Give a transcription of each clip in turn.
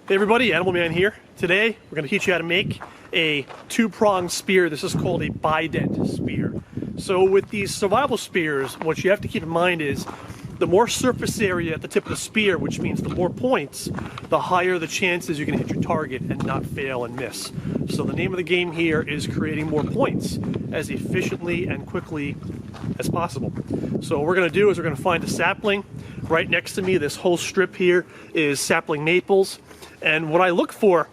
Hey everybody, Animal Man here. Today we're going to teach you how to make a two-pronged spear. This is called a bi-dent spear. So with these survival spears, what you have to keep in mind is the more surface area at the tip of the spear, which means the more points, the higher the chances you're going to hit your target and not fail and miss. So the name of the game here is creating more points as efficiently and quickly as possible. So what we're going to do is we're going to find a sapling. Right next to me, this whole strip here is sapling maples. And what I look for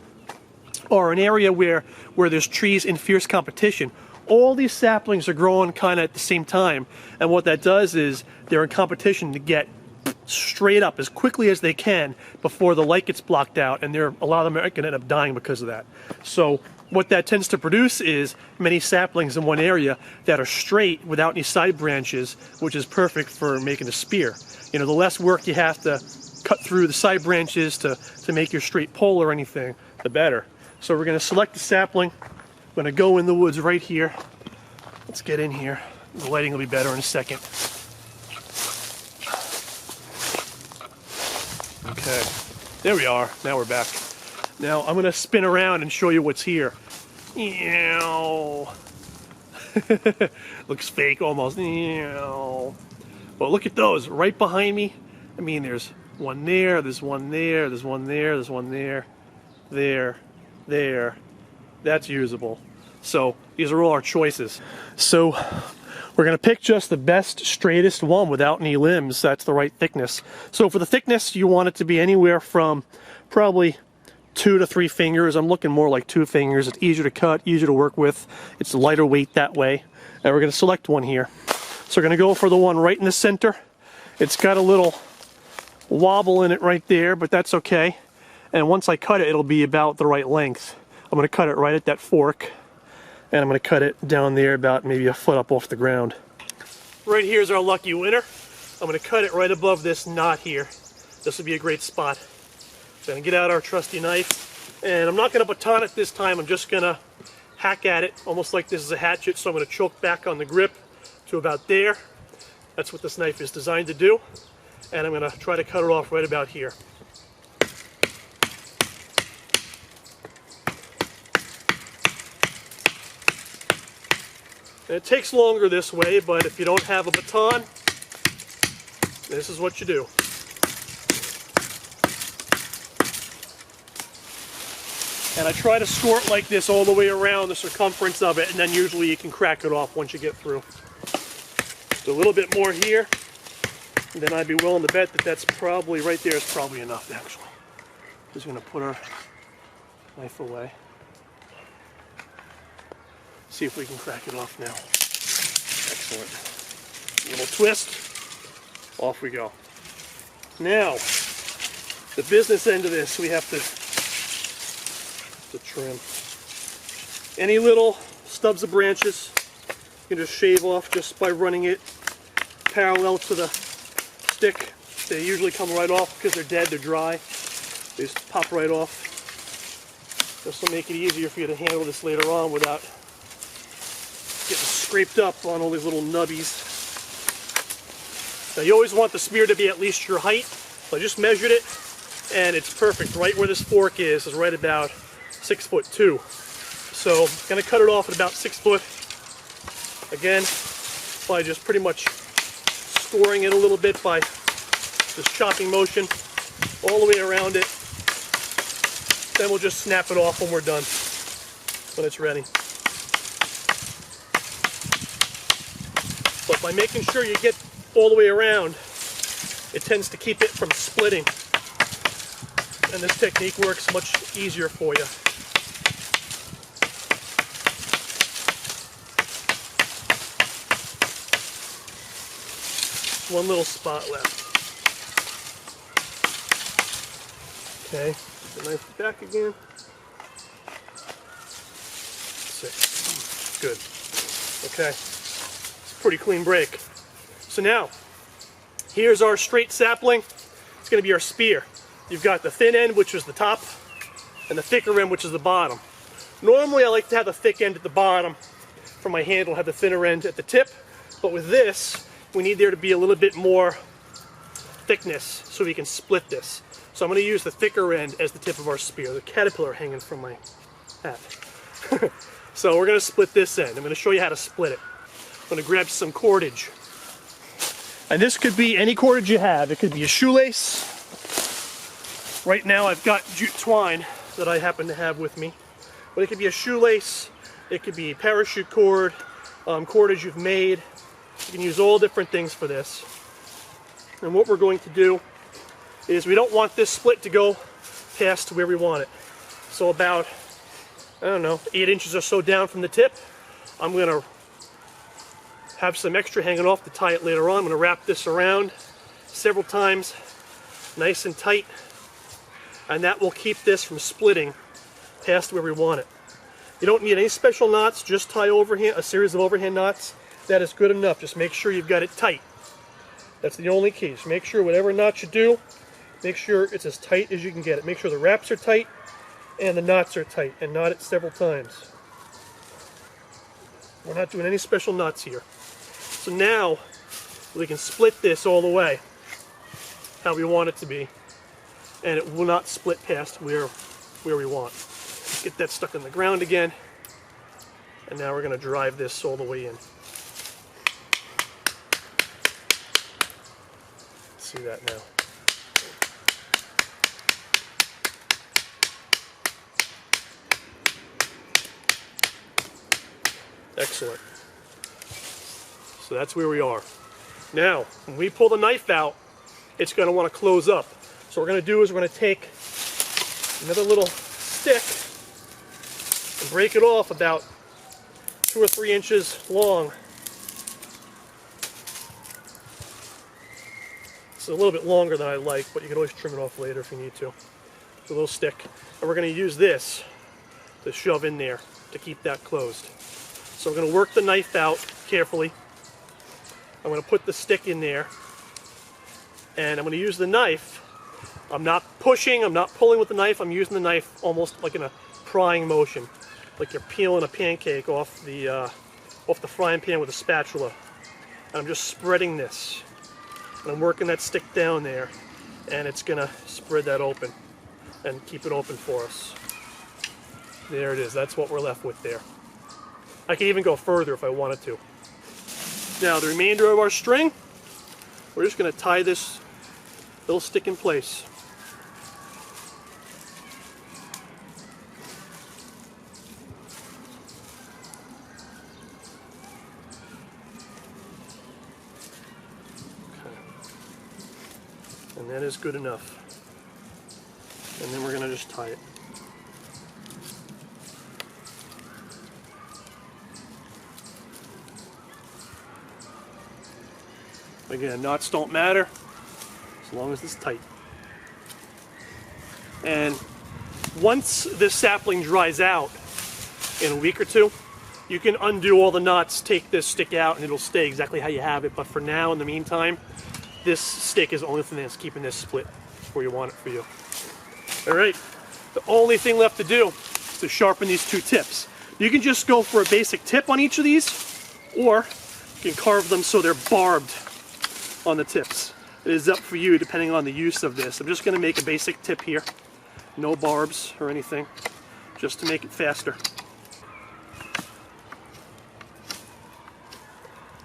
are an area where there's trees in fierce competition. All these saplings are growing kind of at the same time, and what that does is they're in competition to get straight up as quickly as they can before the light gets blocked out, and a lot of them are going to end up dying because of that. So what that tends to produce is many saplings in one area that are straight without any side branches, which is perfect for making a spear. You know, the less work you have to cut through the side branches to make your straight pole or anything, the better. So we're going to select the sapling. I'm going to go in the woods right here. Let's get in here. The lighting will be better in a second. Okay, there we are. Now we're back. Now I'm going to spin around and show you what's here. Looks fake almost. But look at those right behind me. I mean, there's one there, there's one there, there's one there, there's one there, there. That's usable. So these are all our choices. So we're going to pick just the best, straightest one without any limbs. That's the right thickness. So for the thickness, you want it to be anywhere from probably 2 to 3 fingers. I'm looking more like 2 fingers. It's easier to cut, easier to work with. It's lighter weight that way. And we're going to select one here. So we're going to go for the one right in the center. It's got a little wobble in it right there, but that's okay. And once I cut it, it'll be about the right length. I'm going to cut it right at that fork, and I'm going to cut it down there about maybe a foot up off the ground. Right here is our lucky winner. I'm going to cut it right above this knot here. This would be a great spot. So I'm going to get out our trusty knife, and I'm not going to baton it this time. I'm just going to hack at it, almost like this is a hatchet. So I'm going to choke back on the grip to about there. That's what this knife is designed to do. And I'm going to try to cut it off right about here. And it takes longer this way, but if you don't have a baton, this is what you do. And I try to score it like this all the way around the circumference of it, and then usually you can crack it off once you get through. So a little bit more here. And then I'd be willing to bet that that's probably, right there is probably enough actually. Just going to put our knife away. See if we can crack it off now. Excellent. A little twist. Off we go. Now, the business end of this, we have to trim. Any little stubs of branches, you can just shave off just by running it parallel to the stick. They usually come right off because they're dead, they're dry. They just pop right off. This will make it easier for you to handle this later on without getting scraped up on all these little nubbies. Now you always want the spear to be at least your height. So I just measured it and it's perfect. Right where this fork is right about 6'2". So I'm going to cut it off at about 6 foot. Again, by just pretty much scoring it a little bit by this chopping motion all the way around it. Then we'll just snap it off when we're done, when it's ready. But by making sure you get all the way around, it tends to keep it from splitting. And this technique works much easier for you. One little spot left. Okay, put the knife back again. 6. Good. Okay, it's a pretty clean break. So now, here's our straight sapling. It's going to be our spear. You've got the thin end, which is the top, and the thicker end, which is the bottom. Normally I like to have the thick end at the bottom for my handle, have the thinner end at the tip, but with this, we need there to be a little bit more thickness so we can split this. So I'm going to use the thicker end as the tip of our spear. The caterpillar hanging from my hat. So we're going to split this end. I'm going to show you how to split it. I'm going to grab some cordage. And this could be any cordage you have. It could be a shoelace. Right now I've got jute twine that I happen to have with me. But it could be a shoelace. It could be parachute cord, cordage you've made. You can use all different things for this. And what we're going to do is we don't want this split to go past where we want it. So about, I don't know, 8 inches or so down from the tip, I'm going to have some extra hanging off to tie it later on. I'm going to wrap this around several times, nice and tight, and that will keep this from splitting past where we want it. You don't need any special knots, just tie overhand, a series of overhand knots. That is good enough. Just make sure you've got it tight. That's the only key. Just make sure whatever knot you do, make sure it's as tight as you can get it. Make sure the wraps are tight and the knots are tight, and knot it several times. We're not doing any special knots here. So now we can split this all the way how we want it to be, and it will not split past where we want. Get that stuck in the ground again, and now we're going to drive this all the way in. See that now. Excellent. So that's where we are. Now, when we pull the knife out, it's going to want to close up. So what we're going to do is we're going to take another little stick and break it off about 2 or 3 inches long. It's a little bit longer than I like, but you can always trim it off later if you need to. It's a little stick. And we're going to use this to shove in there to keep that closed. So we're going to work the knife out carefully. I'm going to put the stick in there, and I'm going to use the knife. I'm not pushing, I'm not pulling with the knife, I'm using the knife almost like in a prying motion, like you're peeling a pancake off the frying pan with a spatula. And I'm just spreading this, and I'm working that stick down there, and it's going to spread that open and keep it open for us. There it is, that's what we're left with there. I can even go further if I wanted to. Now the remainder of our string, we're just going to tie this little stick in place. Okay. And that is good enough. And then we're going to just tie it. Again, knots don't matter as long as it's tight. And once this sapling dries out in a week or two, you can undo all the knots, take this stick out, and it'll stay exactly how you have it. But for now, in the meantime, this stick is the only thing that's keeping this split where you want it for you. All right, the only thing left to do is to sharpen these 2 tips. You can just go for a basic tip on each of these, or you can carve them so they're barbed on the tips. It is up for you depending on the use of this. I'm just going to make a basic tip here. No barbs or anything, just to make it faster.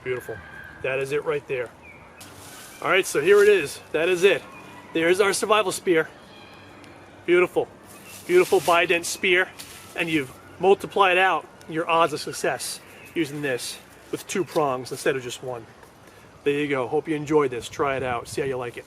Beautiful. That is it right there. Alright, so here it is. That is it. There's our survival spear. Beautiful. Beautiful bi-dent spear. And you've multiplied out your odds of success using this with 2 prongs instead of just 1. There you go. Hope you enjoyed this. Try it out. See how you like it.